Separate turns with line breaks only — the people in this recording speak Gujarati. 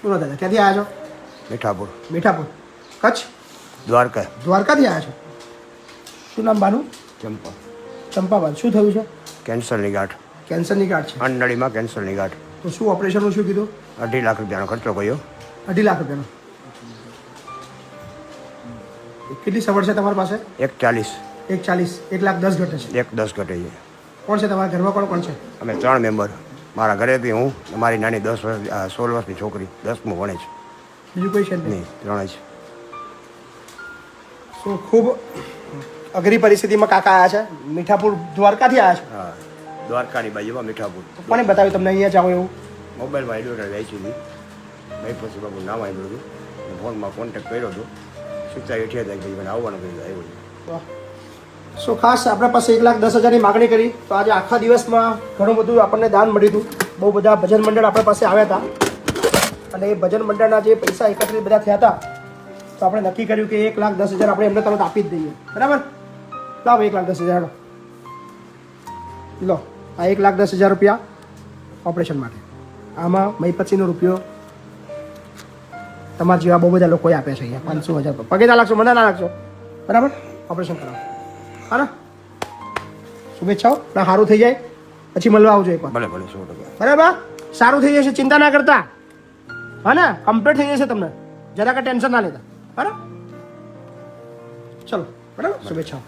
બોલો દાદા, ક્યાંથી આવ્યા છો?
મીઠાપુર,
મીઠાપુર, કચ્છ,
દ્વારકા,
દ્વારકાથી આવ્યા છો. શું નામ બાનું?
ચંપા.
ચંપાબાન. શું થયું છે?
કેન્સરની ગાંઠ,
કેન્સરની ગાંઠ છે.
અંડનળીમાં કેન્સરની ગાંઠ.
તો શું ઓપરેશનનું શું કીધું?
2.5 લાખ રૂપિયાનો ખર્ચો કર્યો.
2.5 લાખ રૂપિયાનો. કેટલી સગવડ છે તમારી પાસે?
1.40.
1.40. 1,10,000 ઘટે છે.
1.10 ઘટે છે.
કોણ છે તમારા ઘરમાં? કોણ કોણ છે?
અમે 3 મેમ્બર. મારા ઘરેથી હું ને મારી નાની 16 વર્ષની છોકરી, 10મું ભણે છે.
બીજું કોઈ છે જ નહીં?
નહીં, 3 જ.
શું ખૂબ અઘરી પરિસ્થિતિમાં કાકા આવ્યા છે. મીઠાપુર દ્વારકાથી આવ્યા છે.
હા, દ્વારકાની બાજુમાં મીઠાપુર.
કોને બતાવ્યું તમને અહીંયા જાઓ એવું?
મોબાઈલમાં એડવર્ટાઈઝ વેચી હતી. ભાઈ પછી બાબુ નામ આવ્યું હતું. ફોનમાં કોન્ટેક્ટ કર્યો હતો. 87 ભાઈ મને આવવાનું કહ્યું, આવ્યું.
વાહ. સો ખાસ આપણા પાસે 1,10,000ની માગણી કરી. તો આજે આખા દિવસમાં ઘણું બધું આપણને દાન મળ્યું હતું. બહુ બધા ભજન મંડળ આપણા પાસે આવ્યા હતા અને એ ભજન મંડળના જે પૈસા એકત્રિત બધા થયા હતા તો આપણે નક્કી કર્યું કે 1,10,000 આપણે એમને તરત આપી જ દઈએ. બરાબર? લાવો 1,10,000 લો. આ 1,10,000 રૂપિયા ઓપરેશન માટે. આમાં મહીપતસિંહનો રૂપિયો તમારા જેવા બહુ બધા લોકોએ આપ્યા છે અહીંયા. 500,000 પગે ના લાગશો, મને ના લાગશો. બરાબર? ઓપરેશન કરાવો. હા ને? શુભેચ્છાઓ. ના સારું થઈ જાય પછી મળવા આવજો એકવાર.
ભલે ભલે 100%.
બરાબર? સારું થઈ જશે, ચિંતા ના કરતા. હા ને? કમ્પ્લીટ થઈ જશે તમને. જરા કે ટેન્શન ના લેતા. બરાબર? ચલો. બરાબર? શુભેચ્છાઓ.